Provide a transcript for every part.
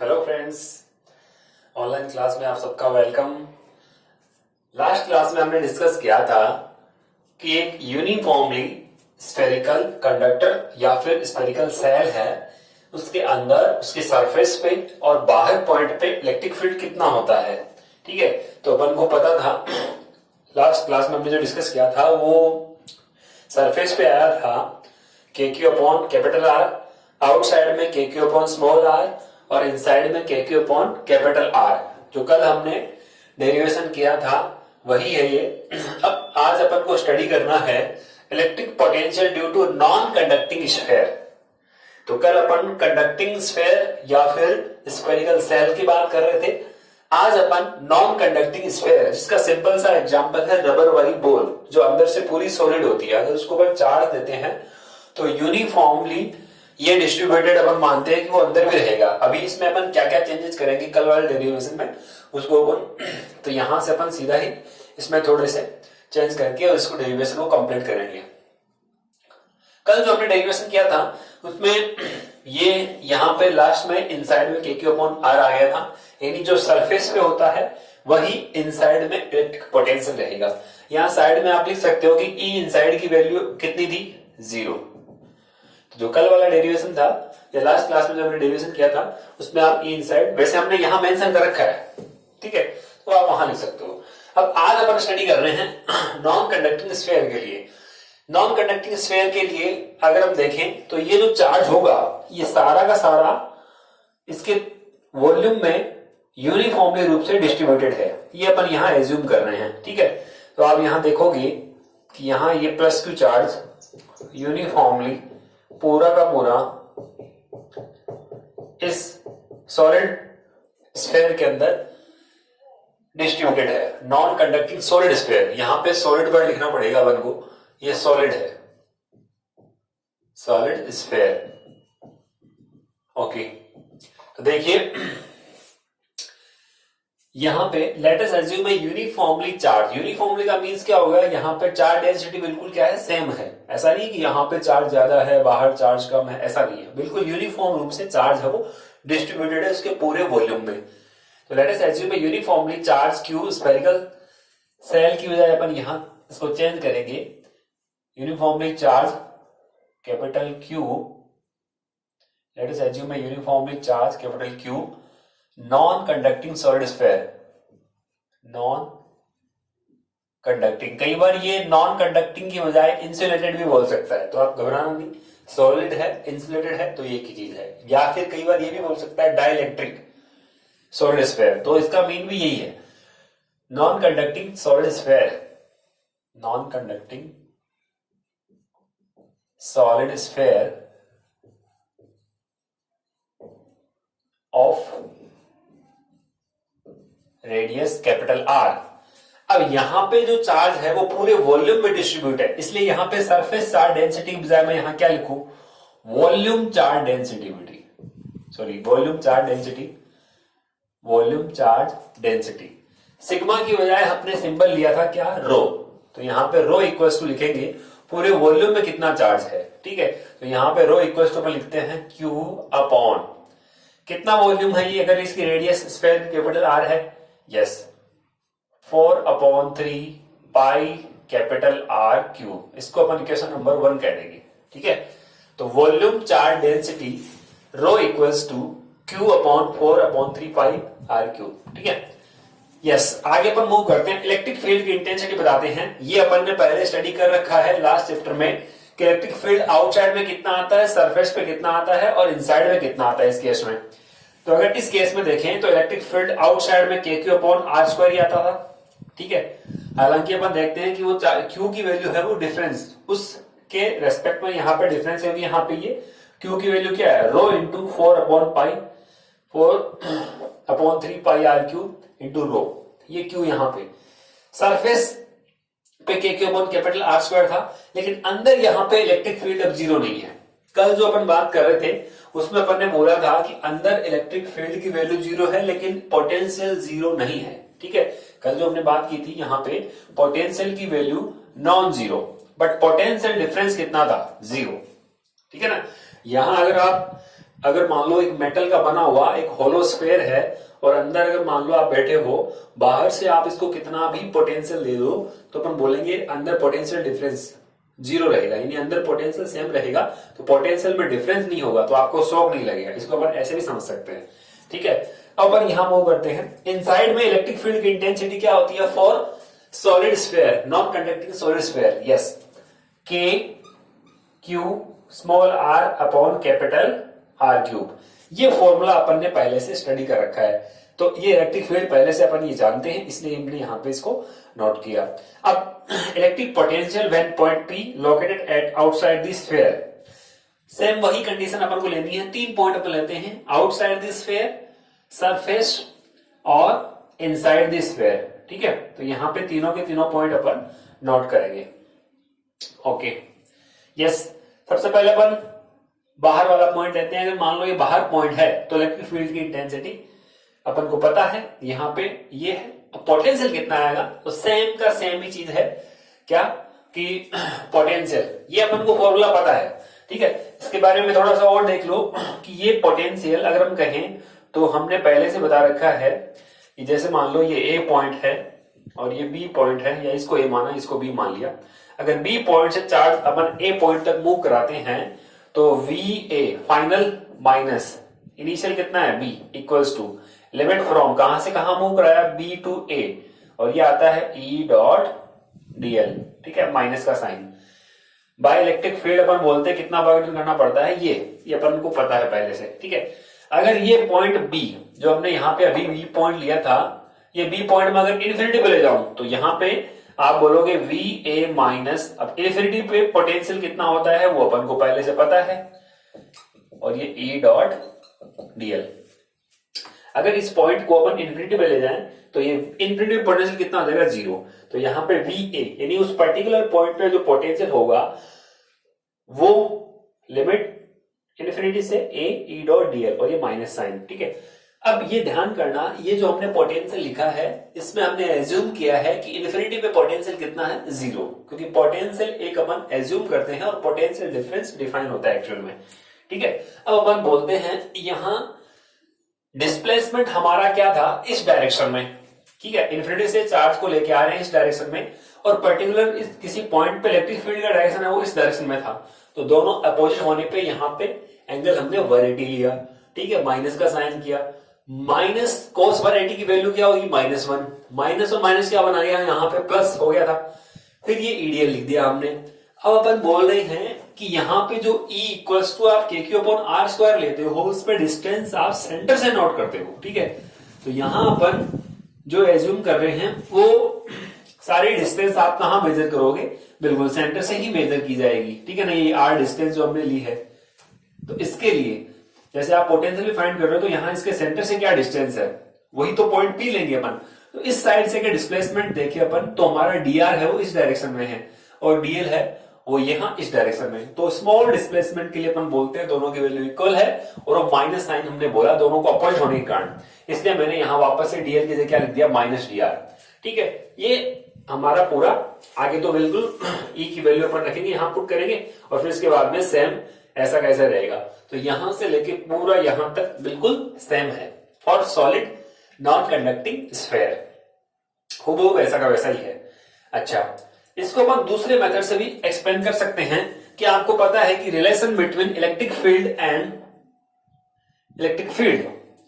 Hello friends, online class में आप सबका वेलकम। लास्ट क्लास में हमने डिस्कस किया था कि एक यूनिफॉर्मली स्फेरिकल कंडक्टर या फिर स्फेरिकल सेल है, उसके अंदर उसके सरफेस पे और बाहर पॉइंट पे इलेक्ट्रिक फील्ड कितना होता है। ठीक है, तो अपन को पता था लास्ट क्लास में हमने जो डिस्कस किया था वो सरफेस पे आया था के Q upon capital are, outside में के क्यू अपॉन स्मॉल आर और इनसाइड में के क्यू अपॉन कैपिटल आर। जो कल हमने डेरिवेशन किया था वही है ये। अब आज अपन को स्टडी करना है electric potential due to non conducting sphere. तो कल अपन कंडक्टिंग स्फेयर या फिर स्फेरिकल सेल की बात कर रहे थे। आज अपन नॉन कंडक्टिंग स्फेयर, जिसका सिंपल सा एग्जांपल है रबर वाली बॉल, जो अंदर से पूरी सॉलिड होती है, अगर उसको अपन चार्ज देते हैं तो यूनिफॉर्मली ये डिस्ट्रीब्यूटेड अपन मानते हैं कि वो अंदर भी रहेगा। अभी इसमें अपन क्या क्या चेंजेस करेंगे कल वाले डेरिवेशन में उसको अपन तो यहां से अपन सीधा ही इसमें थोड़े से चेंज करके और इसको डेरिवेशन को कंप्लीट करेंगे। कल जो हमने डेरिवेशन किया था उसमें ये यहाँ पे लास्ट में इनसाइड में के क्यू अपॉन आर आ गया था, यानी जो सरफेस पे होता है वही इनसाइड में इलेक्ट्रिक पोटेंशियल रहेगा। यहाँ साइड में आप लिख सकते हो कि ई इनसाइड की वैल्यू कितनी थी, 0। जो कल वाला डेरिवेशन था या लास्ट क्लास में जो हमने डेरिवेशन किया था उसमें आप ई इनसाइड, वैसे हमने यहां मेंशन कर रखा है, ठीक है, तो आप वहां लिख सकते हो। अब आज अपन स्टडी कर रहे हैं नॉन कंडक्टिंग स्फीयर के लिए। नॉन कंडक्टिंग स्फीयर के लिए अगर हम देखें तो ये जो चार्ज होगा ये सारा का सारा इसके वॉल्यूम में यूनिफॉर्मली रूप से डिस्ट्रीब्यूटेड है, ये अपन यहां एज्यूम कर रहे हैं। ठीक है, तो आप यहां देखोगे कि यहां ये प्लस क्यू चार्ज यूनिफॉर्मली पूरा का पूरा इस सॉलिड स्फीयर के अंदर डिस्ट्रीब्यूटेड है। नॉन कंडक्टिंग सॉलिड स्फीयर, यहां पे सॉलिड वर्ड लिखना पड़ेगा अपन को, ये सॉलिड है, सॉलिड स्फीयर। ओके, तो देखिए यहां पे लेट अस अज्यूम ए यूनिफॉर्मली चार्ज। यूनिफॉर्मली का मींस क्या होगा, यहां पे चार्ज डेंसिटी बिल्कुल क्या है, सेम है। ऐसा नहीं कि यहां पे चार्ज ज्यादा है बाहर चार्ज कम है, ऐसा नहीं है, बिल्कुल यूनिफॉर्म रूप से चार्ज है वो डिस्ट्रीब्यूटेड है उसके पूरे वॉल्यूम में। तो लेट अस अज्यूम ए uniformly charge Q spherical shell की बजाय अपन यहां इसको चेंज करेंगे, uniformly charge capital Q, let us assume ए uniformly charge capital Q non conducting solid sphere. Non conducting, कई बार ये नॉन कंडक्टिंग की बजाय इंसुलेटेड भी बोल सकता है, तो आप घबराना नहीं, सॉलिड है इंसुलेटेड है तो ये की चीज है। या फिर कई बार ये भी बोल सकता है डाइलेक्ट्रिक सॉलिड स्फीयर, तो इसका मीन भी यही है, non conducting solid sphere, non conducting solid sphere of radius capital R. अब यहां पे जो चार्ज है वो पूरे वॉल्यूम में डिस्ट्रीब्यूट है, इसलिए यहां पे सरफेस चार्ज डेंसिटी की बजाय मैं यहां क्या लिखूं, volume charge density, sorry volume charge density, volume charge density. Sigma की बजाय हमने सिंबल लिया था क्या, रो, तो यहां पे रो इक्वल्स टू लिखेंगे पूरे वॉल्यूम में कितना चार्ज है। ठीक है, तो यहां पे रो इक्वल्स टू अपन लिखते हैं क्यू अपॉन कितना वॉल्यूम है ये, अगर इसकी रेडियस स्फीयर कैपिटल आर है, yes, 4/3 pi capital R cube, इसको अपन इक्वेशन नंबर 1 कह देंगे। ठीक है, तो volume charge density rho equals to Q upon 4/3 pi R cube. ठीक है, यस, आगे अपन मूव करते हैं, इलेक्ट्रिक फील्ड की इंटेंसिटी बताते हैं। ये अपन ने पहले स्टडी कर रखा है लास्ट चैप्टर में कि इलेक्ट्रिक फील्ड आउटसाइड में कितना आता है, सरफेस पे कितना आता है और इनसाइड में कितना आता है इस केस में। तो अगर इस केस में देखें तो इलेक्ट्रिक फील्ड आउटसाइड में के क्यू अपॉन आर स्क्वायर ही आता था। ठीक है, हालांकि अपन देखते हैं कि वो क्यू की वैल्यू है वो डिफरेंस, उसके रेस्पेक्ट में यहाँ पे डिफरेंस है, यहाँ पे ये क्यू की वैल्यू क्या है, rho into 4/3 pi R cube into rho, ये क्यू यहाँ पे सरफेस पे K Q upon capital R square था, लेकिन अंदर यहाँ पे इलेक्ट्रिक फील्ड अब जीरो नहीं है। कल जो अपन बात कर रहे थे उसमें अपन ने बोला था कि अंदर इलेक्ट्रिक फील्ड की वैल्यू जीरो है लेकिन पोटेंशियल जीरो नहीं है। ठीक है, कल जो हमने बात की थी यहाँ पे पोटेंशियल की value non zero, but potential difference कितना था, 0। ठीक है ना, यहां अगर आप अगर मान लो एक मेटल का बना हुआ एक होलो स्फीयर है और अंदर अगर मान लो आप बैठे हो, बाहर से आप इसको कितना भी पोटेंशियल दे दो तो अपन बोलेंगे अंदर पोटेंशियल डिफरेंस जीरो रहेगा, यानी अंदर पोटेंशियल सेम रहेगा तो पोटेंशियल में डिफरेंस नहीं होगा तो आपको शॉक नहीं लगेगा। इसको अपन ऐसे भी समझ सकते हैं, ठीक है। अब अपन यहां मूव करते हैं। इनसाइड में इलेक्ट्रिक फील्ड की इंटेंसिटी क्या होती है for solid sphere, non conducting solid sphere? Yes, K Q small R upon capital R cube. ये फॉर्मूला अपन ने पहले से स्टडी कर रखा है, तो ये इलेक्ट्रिक फील्ड पहले से अपन ये जानते हैं, इसलिए हमने यहां पे इसको नोट किया। अब electric potential when point P located at outside the sphere, same वही कंडीशन अपन को लेनी है। 3 पॉइंट अपन लेते हैं, आउटसाइड द स्फीयर, सरफेस और इनसाइड द स्फीयर, ठीक है। तो यहां पे तीनों के तीनों पॉइंट अपन नोट करेंगे। ओके, यस, सबसे पहले अपन बाहर वाला पॉइंट लेते हैं। अगर मान लो ये बाहर पॉइंट है तो इलेक्ट्रिक फील्ड की इंटेंसिटी अपन को पता है, यहां पे ये है। अब पोटेंशियल कितना आएगा तो सेम का सेम ही चीज है, क्या कि पोटेंशियल, ये अपन को फॉर्मूला पता है, ठीक है। इसके बारे में थोड़ा सा और देख लो कि ये पोटेंशियल अगर हम कहें तो हमने पहले से बता रखा है कि जैसे मान लो ये ए पॉइंट है और ये बी पॉइंट है, या इसको ए माना इसको बी मान लिया। अगर बी पॉइंट से चार्ज अपन ए पॉइंट तक मूव कराते हैं तो V A final minus initial कितना है B equals to limit from, कहां से कहां मूव कराया, बी टू ए, और ये आता है ई डॉट डीएल, ठीक है, माइनस का साइन। बाय इलेक्ट्रिक फील्ड अपन बोलते हैं कितना वर्क करना पड़ता है, ये अपन को पता है पहले से, ठीक है। अगर ये पॉइंट बी जो हमने यहाँ पे अभी बी पॉइंट लिया था, ये बी पॉइंट में अगर इन्फिनिटी पे ले जाऊं तो यहाँ पे आप बोलोगे वी ए माइनस, अब इन्फिनिटी पे पोटेंशियल कितना होता है वो अपन को पहले से पता है, और ये ई डॉट डीएल। अगर इस पॉइंट को अपन इन्फिनिटी पे ले जाएं तो ये इन्फिनिटी पोटेंशियल कितना हो जाएगा, 0। तो यहाँ पे वी ए यानी उस पर्टिकुलर पॉइंट पे जो पोटेंशियल होगा वो लिमिट इन्फिनिटी से ए ई डॉट डीएल और ये माइनस साइन, ठीक है। अब ये ध्यान करना, ये जो हमने पोटेंशियल लिखा है इसमें हमने एज्यूम किया है कि इन्फिनिटी पे पोटेंशियल कितना है, 0, क्योंकि पोटेंशियल एक अपन एज्यूम करते हैं और पोटेंशियल डिफरेंस डिफाइन होता है एक्चुअल में, ठीक है। अब अपन बोलते हैं यहां डिस्प्लेसमेंट हमारा क्या था, इस डायरेक्शन में, ठीक है। इन्फिनिटी से चार्ज को लेके आ रहे हैं इस डायरेक्शन में, और पर्टिकुलर इस किसी पॉइंट पे इलेक्ट्रिक फील्ड का डायरेक्शन है वो इस डायरेक्शन में था, तो दोनों अपोजिट होने पे यहाँ पे एंगल हमने 180 लिया, ठीक है, माइनस का साइन किया। माइनस कोस 180 की वैल्यू क्या होगी, -1, माइनस और माइनस क्या बना गया, यहाँ पे प्लस हो गया था, फिर ये ईडीएल लिख दिया हमने। अब अपन बोल रहे हैं कि यहाँ पे जो E इक्वल्स टू आप KQ/R² लेते हो उस पे डिस्टेंस आप सेंटर से नोट करते हो, ठीक है। तो यहाँ अपन जो एज्यूम कर रहे हैं वो सारी डिस्टेंस आप कहां मेजर करोगे, बिल्कुल सेंटर से ही मेजर की जाएगी, ठीक है ना। ये R डिस्टेंस जो हमने ली है, तो इसके लिए जैसे आप पोटेंशियल फाइंड कर रहे हो तो यहाँ इसके सेंटर से क्या डिस्टेंस है, वही तो पॉइंट P लेंगे अपन। तो इस साइड से क्या डिस्प्लेसमेंट देखे अपन तो हमारा dr है वो इस डायरेक्शन में है और dl है वो यहाँ इस डायरेक्शन में। तो स्मॉल डिस्प्लेसमेंट के लिए अपन बोलते हैं दोनों की वैल्यू इक्वल है, और वो माइनस साइन हमने बोला दोनों को अपोजिट होने के कारण, इसलिए मैंने यहाँ वापस से dl की जगह क्या लिख दिया, -dr, ठीक है। ये हमारा पूरा आगे तो बिल्कुल E की वैल्यू अपन रखेंगे यहाँ पुट करेंगे, और फिर इसके बाद में सेम ऐसा कैसा रहेगा, तो यहां से लेके पूरा यहां तक बिल्कुल सेम है for solid non conducting sphere, हूबहू वैसा का वैसा ही है। अच्छा, इसको अपन दूसरे मेथड से भी एक्सप्लेन कर सकते हैं कि आपको पता है कि relation between electric field and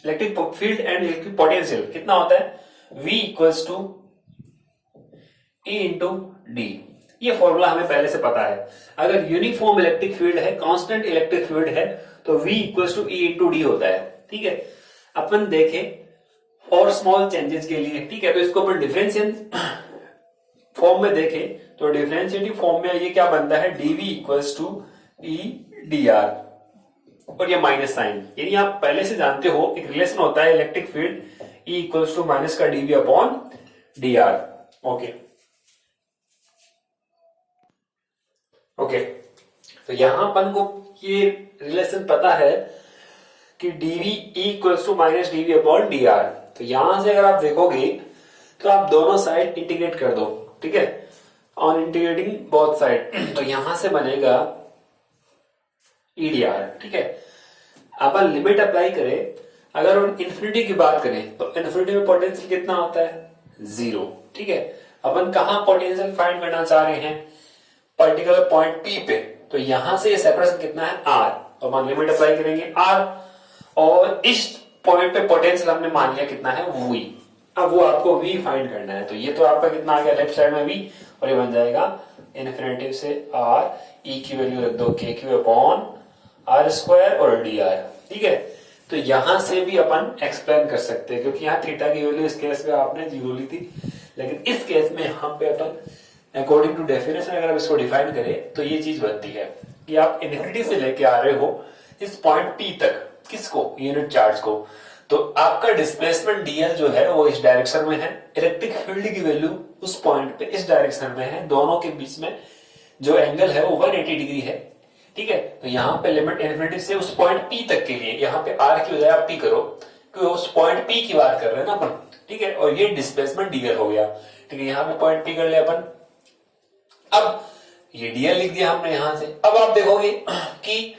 electric potential कितना होता है, V equals to E into D. ये फॉर्मूला हमें पहले से पता है। अगर यूनिफॉर्म इलेक्ट्रिक फील्ड है, कांस्टेंट इलेक्ट्रिक फील्ड है, तो V equals to E into D होता है, ठीक है। अपन देखें और स्मॉल चेंजेस के लिए, ठीक है, तो इसको अपन डिफरेंशियल फॉर्म में देखें तो डिफरेंशिएटिव फॉर्म में ये क्या बनता है, dV equals to E dr, और ये माइनस साइन, यानी आप पहले से जानते हो एक रिलेशन होता है electric field E equals to minus का dV अपॉन dr। ओके, तो यहां अपन को ये रिलेशन पता है कि dV equals to minus dV upon dr। तो यहां से अगर आप देखोगे तो आप दोनों साइड इंटीग्रेट कर दो, ठीक है, ऑन इंटीग्रेटिंग बोथ साइड, तो यहां से बनेगा EdR, ठीक है। अपन लिमिट अप्लाई करें, अगर हम इन्फिनिटी की बात करें तो इन्फिनिटी में पोटेंशियल कितना होता है? 0। ठीक है, अपन कहां पोटेंशियल फाइंड करना चाह रहे हैं? पर्टिकुलर पॉइंट P पे। तो यहां से ये सेपरेशन कितना है? R। तो अपन लिमिट अप्लाई करेंगे R, और इस पॉइंट पे पोटेंशियल हमने मान लिया कितना है? V। अब वो आपको V फाइंड करना है। तो ये तो आपका कितना आ गया लेफ्ट साइड में V, और ये बन जाएगा इन्फिनिटी से R, E की वैल्यू रख दो KQ अपॉन R स्क्वायर और dr। ठीक है, तो यहां से भी अपन एक्सप्लेन कर सकते हैं, क्योंकि यहाँ थीटा की वैल्यू इस केस में आपने 0 ली थी, लेकिन इस केस में यहाँ पे अपन अकॉर्डिंग टू डेफिनेशन अगर आप इसको डिफाइन करें तो ये चीज बनती है कि आप इन्फिनिटी से लेके आ रहे हो इस पॉइंट P तक, किसको? यूनिट चार्ज को। तो आपका डिस्प्लेसमेंट dl जो है वो इस डायरेक्शन में है, इलेक्ट्रिक फील्ड की वैल्यू उस पॉइंट पे इस डायरेक्शन में है, दोनों के बीच में जो एंगल है वो 180 डिग्री है। ठीक है, तो यहाँ पे लिमिट इन्फिनिटी से उस पॉइंट P तक के लिए, यहाँ पे R की बजाय आप P करो, क्योंकि उस पॉइंट P की बात कर रहे हैं ना अपन। ठीक है, और ये डिस्प्लेसमेंट dl हो गया। ठीक है, यहाँ पे पॉइंट P कर लिया अपन। अब ये dl लिख दिया हमने यहां से। अब आप देखोगे कि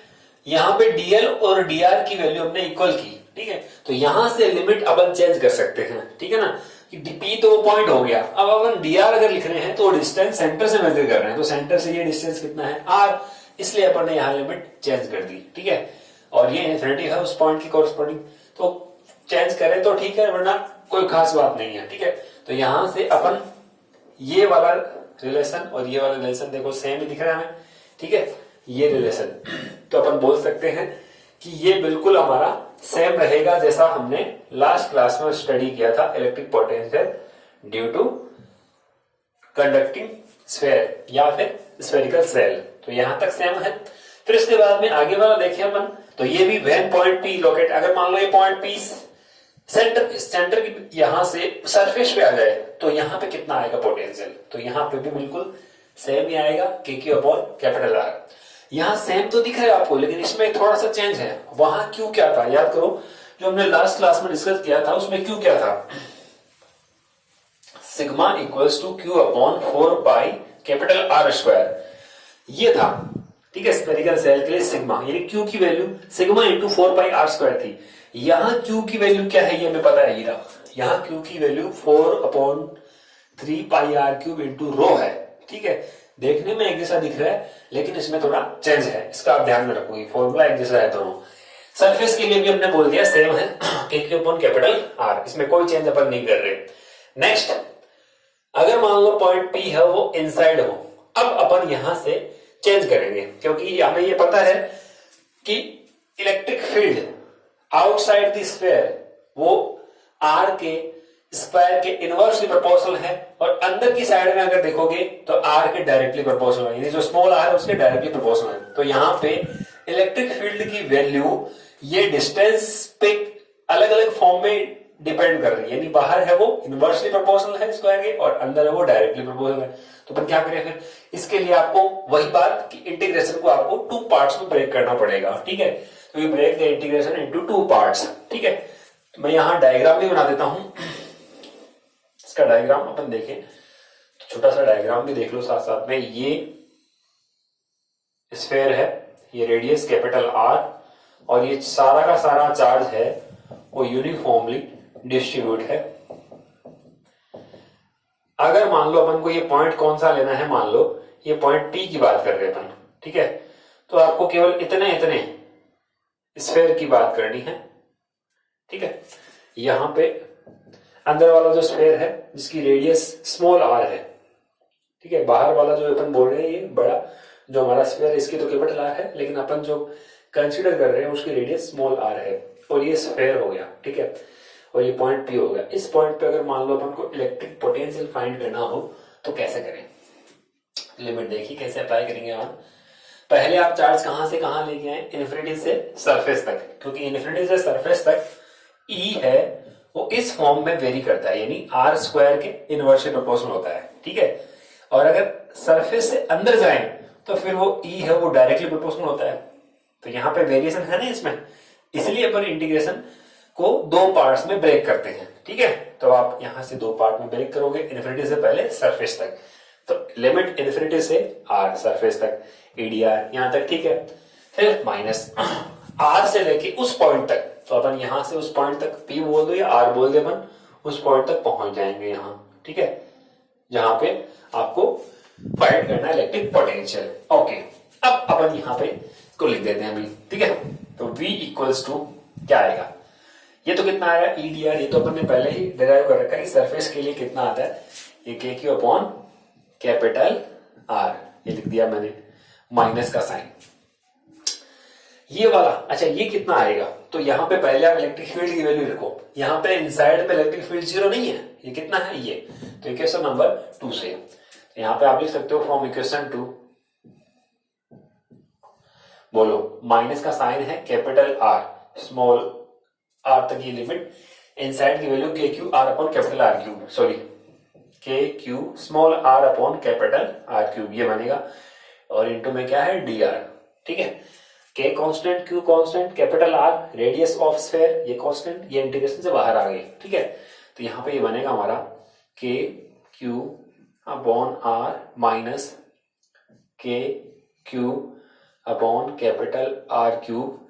यहाँ पे dl और dr की वैल्यू हमने इक्वल की। ठीक है, तो यहां से लिमिट अपन चेंज कर सकते हैं। ठीक है ना, कि P तो वो पॉइंट हो गया। अब अपन dr अगर लिख रहे हैं तो डिस्टेंस सेंटर से मेजर कर रहे हैं, तो सेंटर से ये डिस्टेंस कितना है? R। इसलिए अपन ने यहाँ लिमिट चेंज कर दी। ठीक है, और ये इन्फिनिटी है उस पॉइंट की कोरस्पॉन्डिंग, तो चेंज करें तो ठीक है, वरना कोई खास बात नहीं है। ठीक है, तो यहां से अपन ये वाला रिलेशन और ये वाला रिलेशन देखो सेम ही दिख रहा है हमें। ठीक है, ये रिलेशन तो अपन बोल सकते हैं कि ये बिल्कुल हमारा सेम रहेगा जैसा हमने लास्ट क्लास में स्टडी किया था, electric potential due to conducting sphere या फिर स्फेरिकल सेल। तो यहां तक सेम है। फिर इसके बाद में आगे वाला देखें अपन, तो ये भी व्हेन पॉइंट P लोकेट, अगर मान लो ये पॉइंट P सेंटर की यहां से सरफेस पे आ जाए तो यहां पे कितना आएगा पोटेंशियल? तो यहां पे भी बिल्कुल सेम ही आएगा, KQ अपॉन कैपिटल R। यहां सेम तो दिख रहा है आपको, लेकिन इसमें थोड़ा सा चेंज है। वहां Q क्या था? याद करो, जो हमने लास्ट क्लास में डिस्कस किया था उसमें Q क्या था? Sigma equals to Q upon 4 pi capital R square, ये था। ठीक है, स्फेरिकल सेल के लिए सिग्मा, यानी Q की वैल्यू सिग्मा इंटू 4 पाई R स्क्वायर थी। यहां Q की वैल्यू क्या है ये हमें पता है, यहाँ Q की वैल्यू 4 अपॉन 3 पाई R क्यूब इंटू रो है। ठीक है, देखने में एक जैसा दिख रहा है, लेकिन इसमें थोड़ा चेंज है, इसका आप ध्यान में रखोगे। फॉर्मूला एक जैसा है दोनों। सरफेस के लिए भी हमने बोल दिया सेम है, KQ अपॉन कैपिटल R, इसमें कोई चेंज अपन नहीं कर रहे। नेक्स्ट, अगर मान लो पॉइंट P है वो इनसाइड हो, अब अपन यहां से चेंज करेंगे, क्योंकि हमें ये पता है कि electric field outside the sphere वो R के स्क्वायर के इनवर्सली प्रोपोर्शनल है, और अंदर की साइड में अगर देखोगे तो R के डायरेक्टली प्रोपोर्शनल है, यानी जो स्मॉल r है उसके डायरेक्टली प्रोपोर्शनल है। तो यहाँ पे इलेक्ट्रिक फील्ड की वैल्यू ये डिस्टेंस पे अलग अलग फॉर्म में डिपेंड कर रही है, यानी बाहर है वो इनवर्सली प्रोपोर्शनल है स्क्वायर के, और अंदर है वो डायरेक्टली प्रोपोर्शनल है। तो अपन क्या करें फिर? इसके लिए आपको वही बात कि इंटीग्रेशन को आपको 2 पार्ट्स में ब्रेक करना पड़ेगा। ठीक है, तो you break the integration into 2 parts. ठीक है, तो मैं यहां डायग्राम भी बना देता हूं। इसका डायग्राम अपन देखें तो छोटा सा डायग्राम भी देख लो साथ साथ में। ये स्फीयर है, ये रेडियस कैपिटल R, और ये सारा का सारा चार्ज है वो यूनिफॉर्मली डिस्ट्रीब्यूट है। अगर मान लो अपन को ये पॉइंट कौन सा लेना है, मान लो ये पॉइंट P की बात कर रहे हैं अपन। ठीक है, तो आपको केवल इतने इतने स्फीयर की बात करनी है। ठीक है, यहां पे अंदर वाला जो स्फीयर है जिसकी रेडियस स्मॉल r है। ठीक है, बाहर वाला जो अपन बोल रहे हैं ये बड़ा जो हमारा स्फीयर है इसकी तो कैपिटल R है, लेकिन अपन जो कंसीडर कर रहे हैं उसकी रेडियस स्मॉल r है, और ये स्फीयर हो गया। ठीक है, और ये पॉइंट P हो गया। इस पॉइंट पे अगर मान लो अपन को इलेक्ट्रिक पोटेंशियल फाइंड करना हो तो कैसे करें? लिमिट देखिए कैसे अप्लाई करेंगे आप। पहले आप चार्ज कहां से कहां लेके आए? इन्फिनिटी से सरफेस तक, क्योंकि इन्फिनिटी से सरफेस तक E है वो इस फॉर्म में वेरी करता है, यानी R स्क्वायर के इनवर्सली प्रोपोर्शनल होता है। ठीक है, और अगर सरफेस से अंदर जाए तो फिर वो E है वो डायरेक्टली प्रोपोर्शनल होता है। तो यहाँ पे वेरिएशन है ना इसमें, इसलिए अपन इंटीग्रेशन को 2 पार्ट्स में ब्रेक करते हैं। ठीक है, तो आप यहां से 2 पार्ट में ब्रेक करोगे, इन्फिनिटी से पहले सरफेस तक। तो लिमिट इन्फिनिटी से R सरफेस तक, EDR यहां तक। ठीक है, फिर माइनस आर से लेके उस पॉइंट तक, तो अपन यहां से उस पॉइंट तक पी बोल दो या आर बोल दे अपन, उस पॉइंट तक पहुंच जाएंगे यहां, ठीक है, जहां पे आपको फाइंड करना है इलेक्ट्रिक पोटेंशियल। ओके, अब अपन यहां पे इसको लिख देते हैं अभी, ठीक है। तो V इक्वल्स टू क्या आएगा, ये तो कितना आएगा ई डी आर, ये तो अपन ने पहले ही डिराइव कर रखा है कि सरफेस के लिए कितना आता है, ये के क्यू अपॉन कैपिटल आर, ये लिख दिया मैंने माइनस का साइन, ये वाला। अच्छा ये कितना आएगा, तो यहाँ पे पहले आप इलेक्ट्रिक फील्ड की वैल्यू लिखो, यहाँ पे इनसाइड में इलेक्ट्रिक फील्ड जीरो नहीं है, ये कितना है ये, तो इक्वेशन नंबर 2 से, तो यहाँ पे आप लिख सकते हो फ्रॉम इक्वेशन 2, बोलो माइनस का साइन है कैपिटल आर, स्मॉल आर तक ये लिमिट, इनसाइड की value K Q R upon capital R cube, sorry K Q small R upon capital R cube, ये बनेगा, और इनटू में क्या है डी आर, ठीक है। के constant, Q constant, capital R radius of sphere, ये कांस्टेंट, ये इंटीग्रेशन से बाहर आ गई, ठीक है। तो यहाँ पे ये बनेगा हमारा के क्यू अपॉन आर माइनस के Q upon capital R cube,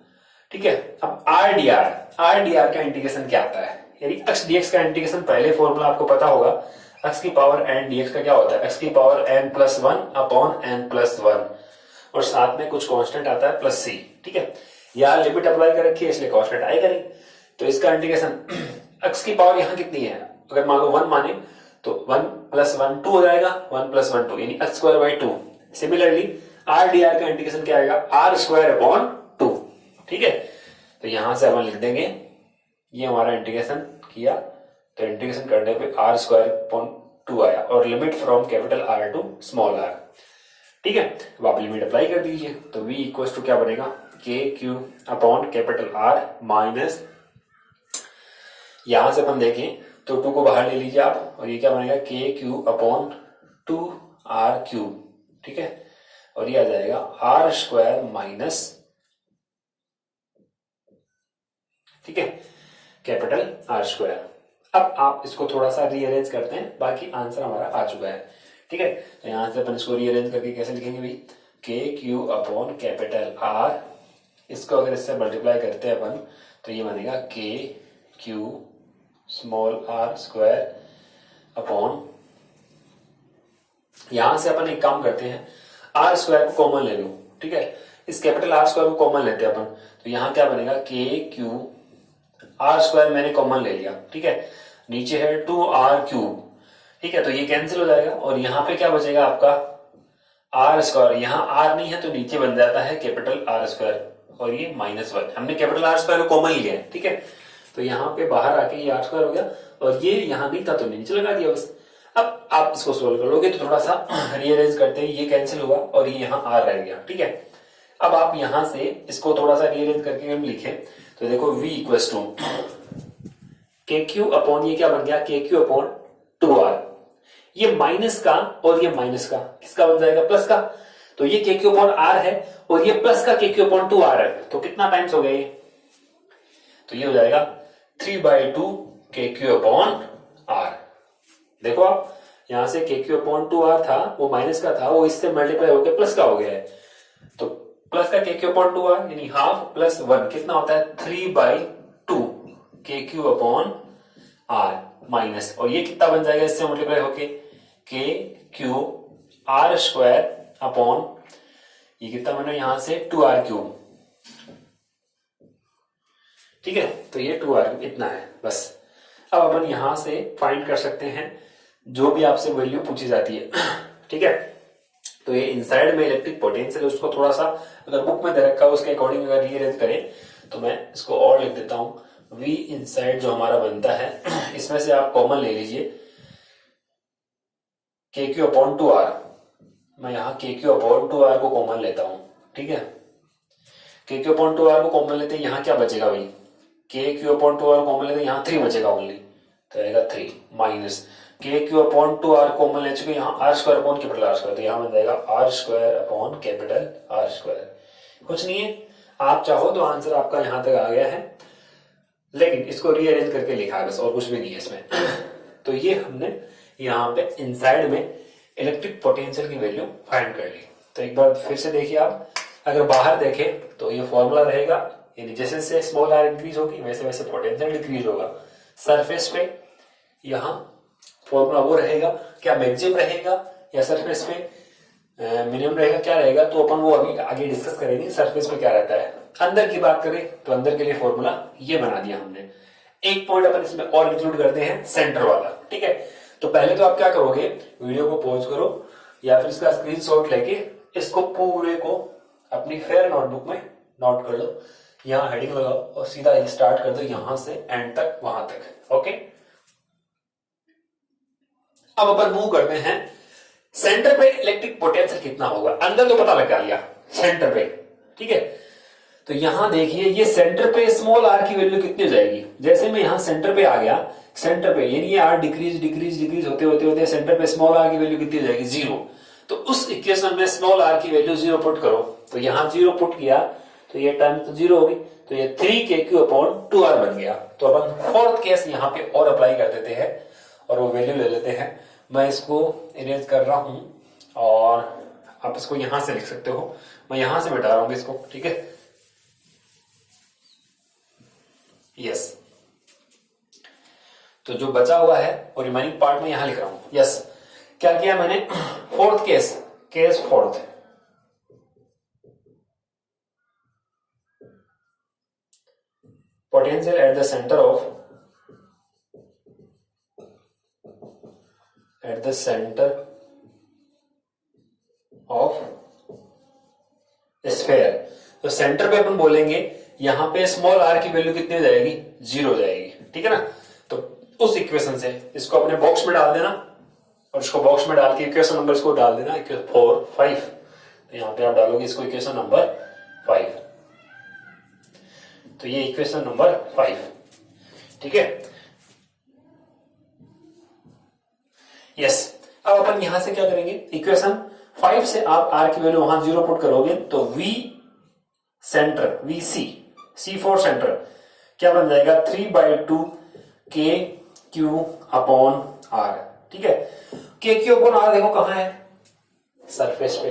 ठीक है। अब आर डी आर का इंटीग्रेशन क्या आता है, यानी एक्स डीएक्स का इंटीग्रेशन, पहले फॉर्मूला आपको पता होगा, एक्स की पावर एन डीएक्स का क्या होता है, एक्स की power N plus one upon N plus one, और साथ में कुछ कांस्टेंट आता है प्लस सी, ठीक है। यहाँ लिमिट अप्लाई कर रखी है इसलिए कांस्टेंट आएगा नहीं, तो इसका इंटीग्रेशन एक्स की पावर यहाँ कितनी है, अगर मान लो 1 माने तो 1 प्लस 1 2 हो जाएगा, 1 प्लस 1 2, यानी x square by 2। Similarly R D R का इंटीग्रेशन क्या आएगा, आर स्क्वायर अपॉन 2, ठीक है। तो यहां से अपन लिख देंगे, ये हमारा इंटीग्रेशन किया, तो इंटीग्रेशन करने पे आर स्क्वायर अपॉन 2 आया, और limit from capital R to small R, ठीक है। अब आप लिमिट अप्लाई कर दीजिए, तो v इक्वल टू क्या बनेगा, K Q upon capital are minus, यहां से अपन देखें तो 2 को बाहर ले लीजिए आप, और ये क्या बनेगा K Q upon 2 are cube, ठीक है, और ये आ जाएगा आर स्क्वायर माइनस, ठीक है, कैपिटल आर स्क्वायर। अब आप इसको थोड़ा सा रीअरेंज करते हैं, बाकी आंसर हमारा आ चुका है, ठीक है। तो यहां से अपन इसको रीअरेंज करके कैसे लिखेंगे भाई, के क्यू अपॉन कैपिटल आर, इसको अगर इससे मल्टीप्लाई करते हैं अपन, तो ये बनेगा K Q small R square upon, यहां से अपन एक काम करते हैं, आर स्क्वायर को कॉमन ले लो, ठीक है, इस कैपिटल आर स्क्वायर को कॉमन लेते हैं अपन, तो यहां क्या बनेगा, के क्यू आर स्क्वायर मैंने कॉमन ले लिया, ठीक है, नीचे है 2 आर क्यूब, ठीक है, तो ये कैंसिल हो जाएगा, और यहाँ पे क्या बचेगा आपका आर स्क्वायर, यहाँ आर नहीं है तो नीचे बन जाता है कैपिटल आर स्क्वायर, और ये -1, हमने कैपिटल आर स्क्वायर को कॉमन लिया है, ठीक है। तो यहाँ पे बाहर आके ये आर स्क्वायर हो गया, और ये यहाँ नहीं था तो नीचे लगा दिया बस। अब आप इसको सोल्व करोगे तो थोड़ा सा रीअरेंज करते हैं, ये कैंसिल हुआ और ये यहाँ आर रह गया, ठीक है। अब आप यहां से इसको थोड़ा सा रीअरेंज करके हम लिखें, तो देखो v इक्वल्स टू के क्यू अपॉन, ये क्या बन गया, के क्यू अपॉन 2r, ये माइनस का और ये माइनस का किसका बन जाएगा, प्लस का, तो ये के क्यू अपॉन r है और ये प्लस का के क्यू अपॉन 2r है, तो कितना टाइम्स हो गया ये, तो ये हो जाएगा 3/2 के क्यू अपॉन r। देखो आप यहां से के क्यू अपॉन 2r था, वो माइनस का था, वो इससे मल्टीप्लाई होकर प्लस का हो गया है, तो प्लस का के क्यू अपॉन 2r यानी हाफ प्लस 1 कितना होता है 3/2 के क्यू अपॉन r माइनस, और ये कितना बन जाएगा इससे मल्टीप्लाई होके के क्यू आर स्क्वायर अपॉन, ये कितना बना यहां से 2r क्यूब, ठीक है, तो ये 2r क्यूब इतना है बस। अब अपन यहां से फाइंड कर सकते हैं जो भी आपसे वैल्यू पूछी जाती है, ठीक है। तो ये इनसाइड में इलेक्ट्रिक पोटेंशियल है, उसको थोड़ा सा अगर बुक में दे रखा है उसके अकॉर्डिंग अगर रीअरेंज करें, तो मैं इसको और लिख देता हूं, v इनसाइड जो हमारा बनता है इसमें से आप कॉमन ले लीजिए के क्यू अपॉन 2r, मैं यहाँ के क्यू अपॉन 2r को कॉमन लेता हूं, ठीक है, के क्यू अपॉन 2r को कॉमन लेते हैं, यहाँ क्या बचेगा भाई, के क्यू अपॉन 2r कॉमन लेते हैं, यहाँ 3 बचेगा ओनली, तो आएगा 3 माइनस के क्यू अपॉन 2r कॉमन ले चुके, यहाँ R square upon capital R square, तो यहाँ बन जाएगा R square upon capital R square. कुछ नहीं है, आप चाहो तो आंसर आपका यहां तक आ गया है, लेकिन इसको रीअरेंज करके लिखा है बस, और कुछ भी नहीं है इसमें। तो ये हमने यहाँ पे इनसाइड में इलेक्ट्रिक पोटेंशियल की वैल्यू फाइंड कर ली। तो एक बार फिर से देखिए आप, अगर बाहर देखें तो ये फॉर्मूला रहेगा यानी जैसे जैसे स्मॉल आर इंक्रीज होगी वैसे वैसे पोटेंशियल डिक्रीज होगा। सरफेस पे यहाँ फॉर्मूला वो रहेगा, क्या मैक्सिमम रहेगा या सरफेस पे मिनिमम रहेगा, क्या रहेगा, तो अपन वो अभी आगे डिस्कस करेंगे। सरफेस पे क्या रहता है। अंदर की बात करें तो अंदर के लिए फॉर्मूला ये बना दिया हमने। एक पॉइंट अपन इसमें और इंक्लूड करते हैं, सेंटर वाला। ठीक है, तो पहले तो आप क्या करोगे, वीडियो को पॉज करो या फिर इसका स्क्रीनशॉट लेके इसको पूरे को अपनी फेयर नोटबुक में नोट कर लो। यहाँ हेडिंग लगाओ और सीधा स्टार्ट कर दो यहां से एंड तक, वहां तक। ओके, अब अपन मूव करते हैं सेंटर पे इलेक्ट्रिक पोटेंशियल कितना होगा। अंदर तो पता लगा लिया, सेंटर पे। ठीक है, तो यहां देखिए ये सेंटर पे स्मॉल आर की वैल्यू कितनी हो जाएगी। जैसे मैं यहां सेंटर पे आ गया, सेंटर पे यानी ये आर डिक्रीज डिक्रीज डिक्रीज होते होते होते सेंटर पे स्मॉल आर की वैल्यू कितनी हो जाएगी, 0। तो उस इक्वेशन में स्मॉल आर की वैल्यू 0 पुट करो, तो यहां 0 पुट किया तो ये टर्म तो 0 होगी, तो ये 3kq/2r बन गया। तो अपन फोर्थ केस यहाँ पे और अप्लाई कर देते हैं और वो वैल्यू ले लेते हैं। मैं इसको इरेज कर रहा हूं और आप इसको यहां से लिख सकते हो, मैं यहां से मिटा रहा हूं इसको। ठीक है, यस, तो जो बचा हुआ है और रिमेनिंग पार्ट में यहां लिख रहा हूं। यस, क्या किया मैंने, fourth case fourth, potential at the centre of sphere. तो सेंटर पे अपन बोलेंगे यहां पे स्मॉल आर की वैल्यू कितनी हो जाएगी, 0 हो जाएगी। ठीक है ना, तो उस इक्वेशन से इसको अपने बॉक्स में डाल देना और इसको बॉक्स में डाल के इक्वेशन नंबर इसको डाल देना 4 5। तो यहां पे आप डालोगे इसको इक्वेशन नंबर 5, तो ये इक्वेशन नंबर 5। ठीक है, यस, अब अपन यहां से क्या करेंगे, इक्वेशन 5 से आप आर की वैल्यू वहां 0 पुट करोगे तो वी सेंटर C4 सेंटर क्या बन जाएगा, 3/2 KQ/R। ठीक है, KQ/R देखो कहां है, सरफेस पे।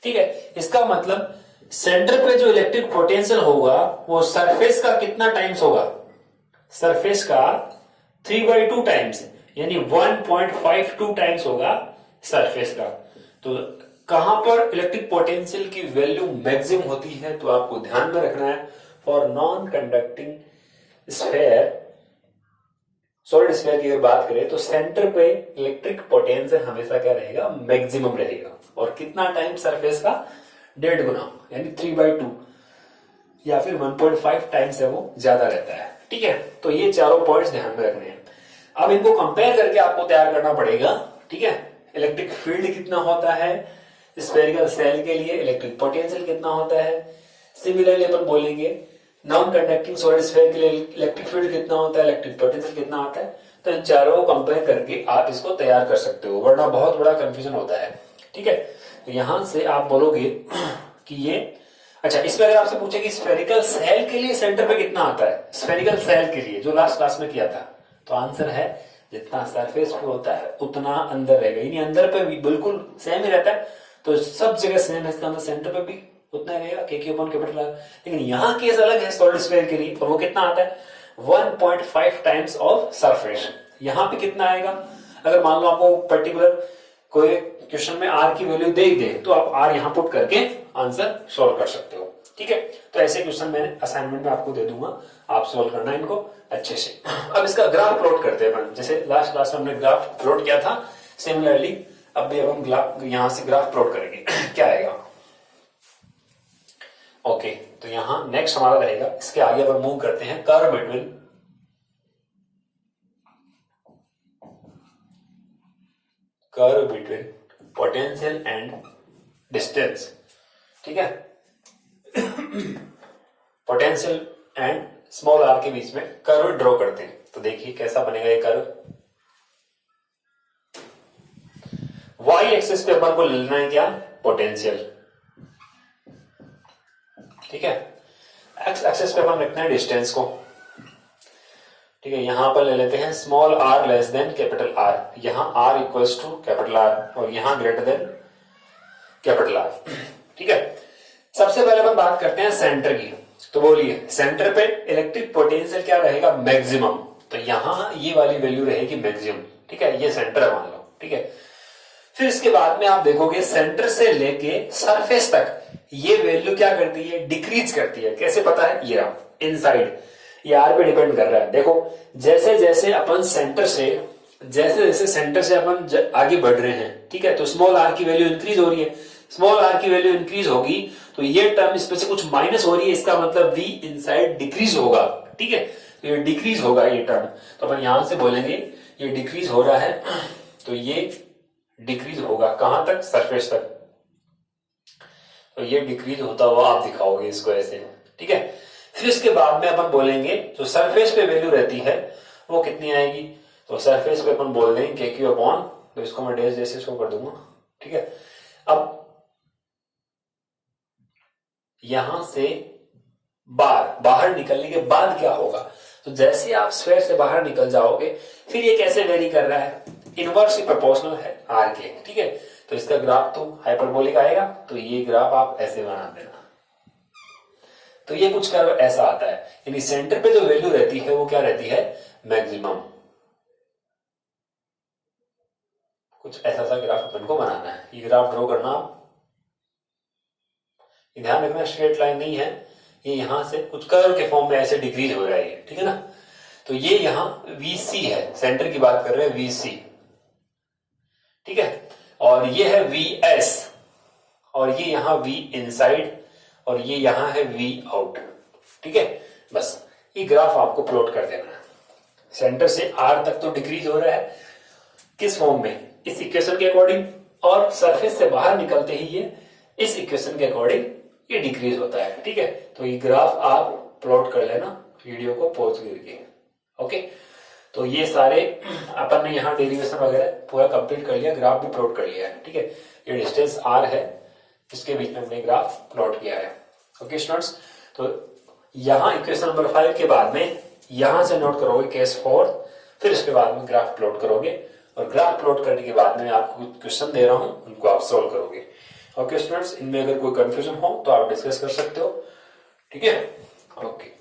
ठीक है, इसका मतलब सेंटर पे जो इलेक्ट्रिक पोटेंशियल होगा वो सरफेस का कितना टाइम्स होगा, सरफेस का 3/2 टाइम्स, यानी 1.52 टाइम्स होगा सरफेस का। तो कहां पर इलेक्ट्रिक पोटेंशियल की वैल्यू मैक्सिमम होती है, तो आपको ध्यान में रखना है, for non conducting sphere, solid sphere की अगर बात करें तो सेंटर पे इलेक्ट्रिक पोटेंशियल हमेशा क्या रहेगा, मैक्सिमम रहेगा। और कितना टाइम सरफेस का, 1.5 गुना, यानी 3/2 या फिर 1.5 टाइम्स है वो ज्यादा रहता है। ठीक है, तो ये चारों पॉइंट्स ध्यान में रखने हैं। अब इनको कंपेयर करके आपको तैयार करना पड़ेगा। ठीक है, इलेक्ट्रिक फील्ड कितना होता है स्फेरिकल सेल के लिए, इलेक्ट्रिक पोटेंशियल कितना होता है। सिमिलरली अपन बोलेंगे नॉन कंडक्टिंग सॉलिड स्फेयर के लिए इलेक्ट्रिक फील्ड कितना होता है, इलेक्ट्रिक पोटेंशियल कितना होता है। तो इन चारों को कंपेयर करके आप इसको तैयार कर सकते हो, वरना बहुत बड़ा कंफ्यूजन होता है। ठीक है, तो यहां से आप बोलोगे कि ये, अच्छा, इसमें अगर आपसे पूछे कि स्फेरिकल सेल के लिए सेंटर पे कितना आता है, स्फेरिकल सेल के लिए जो लास्ट क्लास में किया था, तो आंसर है जितना सरफेस पे होता है उतना अंदर रहेगा, यानी अंदर पे भी बिल्कुल सेम ही रहता है। तो सब जगह सेम है, इसका मतलब सेंटर पे भी उतना रहेगा KQ/R। लेकिन यहाँ केस अलग है सॉलिड स्फेयर के लिए, और वो कितना आता है, 1.5 टाइम्स ऑफ सरफेस। यहाँ पे कितना आएगा, अगर मान लो आपको पर्टिकुलर कोई क्वेश्चन में आर की वैल्यू दे दे तो आप आर यहाँ पुट करके आंसर सोल्व कर सकते हो। ठीक है, तो ऐसे क्वेश्चन मैं असाइनमेंट में आपको दे दूंगा, आप सोल्व करना इनको अच्छे से। अब इसका ग्राफ प्लॉट करते हैं अपन, जैसे लास्ट क्लास में हमने ग्राफ प्लॉट किया था, सिमिलरली अब भी हम यहां से ग्राफ प्लॉट करेंगे। क्या आएगा, ओके, तो यहां नेक्स्ट हमारा रहेगा, इसके आगे अपन मूव करते हैं, curve between potential and distance. ठीक है, पोटेंशियल एंड स्मॉल आर के बीच में कर्व ड्रॉ करते हैं। तो देखिए कैसा बनेगा ये कर्व। वाई एक्सिस पे अपन को लेना है क्या, पोटेंशियल। ठीक है, एक्स एक्सिस पे अपन रखना है डिस्टेंस को। ठीक है, यहां पर ले लेते हैं small r less than capital R, यहां R equals to capital R और यहां ग्रेटर देन कैपिटल आर। ठीक है, सबसे पहले अपन बात करते हैं सेंटर की। तो बोलिए सेंटर पे इलेक्ट्रिक पोटेंशियल क्या रहेगा, मैक्सिमम। तो यहां ये वाली वैल्यू रहेगी मैक्सिमम, ठीक है, ये सेंटर है मान लो, ठीक है। फिर इसके बाद में आप देखोगे सेंटर से लेके सरफेस तक ये वैल्यू क्या करती है, डिक्रीज करती है। कैसे पता है, ये इनसाइड, ये आर पे डिपेंड कर रहा है। देखो जैसे जैसे अपन सेंटर से अपन आगे बढ़ रहे हैं, ठीक है, तो स्मॉल आर की वैल्यू इंक्रीज हो रही है। स्मॉल आर की वैल्यू इंक्रीज होगी तो ये टर्म इसमें से कुछ माइनस हो रही है, इसका मतलब वी इनसाइड डिक्रीज होगा, ठीक है। तो ये डिक्रीज होगा ये टर्म, तो अपन यहां से बोलेंगे ये डिक्रीज हो रहा है, तो ये डिक्रीज होगा कहां तक, सरफेस तक। तो ये डिक्रीज होता हुआ आप दिखाओगे इसको ऐसे, ठीक है। फिर इसके बाद में अपन बोलेंगे जो सरफेस पे वैल्यू रहती है वो कितनी आएगी, तो सरफेस पे अपन बोल देंगे के क्यू अपॉन, तो इसको मैं डैश जैसे शो कर दूंगा, ठीक है। अब यहां से बाहर निकलने के बाद क्या होगा, तो जैसे आप स्फीयर से बाहर निकल जाओगे फिर ये कैसे वेरी कर रहा है, इनवर्सली प्रोपोर्शनल है आर के, ठीक है। तो इसका ग्राफ तो हाइपरबोलिक आएगा, तो ये ग्राफ आप ऐसे बना देना। तो ये कुछ कर्व ऐसा आता है, यानी सेंटर पे जो वैल्यू रहती है वो क्या रहती है, मैक्सिमम। कुछ ऐसा सा ग्राफ अपन को बनाना है, ये ग्राफ ड्रॉ करना। ध्यान रखना स्ट्रेट लाइन नहीं है, ये यहां से कुछ कर्व के फॉर्म में ऐसे डिक्रीज हो रहा है, ठीक है ना। तो ये यहां VC है, सेंटर की बात कर रहे हैं VC, ठीक है। और ये है VS, और ये यहां V इनसाइड, और ये यहां है V आउट, ठीक है। बस ये ग्राफ आपको प्लॉट कर देना है। सेंटर से R तक तो डिक्रीज हो रहा है, किस फॉर्म में, इस इक्वेशन के अकॉर्डिंग, और सरफेस से बाहर निकलते ही ये इस इक्वेशन के अकॉर्डिंग ये डिक्रीज होता है, ठीक है। तो ये ग्राफ आप प्लॉट कर लेना वीडियो को पॉज करके, ओके। तो ये सारे अपन ने यहाँ डेरिवेशन वगैरह पूरा कंप्लीट कर लिया, ग्राफ भी प्लॉट कर लिया है, ठीक है। ये डिस्टेंस R है, इसके बीच में हमने ग्राफ प्लॉट किया है, ओके स्टूडेंट्स। तो यहाँ इक्वेशन नंबर 5 के बाद में यहां से नोट करोगे केस 4, फिर इसके बाद में ग्राफ प्लॉट करोगे, और ग्राफ प्लॉट करने के बाद में आपको क्वेश्चन दे रहा हूं उनको आप सोल्व करोगे, ओके स्टूडेंट्स। इनमें अगर कोई कंफ्यूजन हो तो आप डिस्कस कर सकते हो, ठीक है, ओके।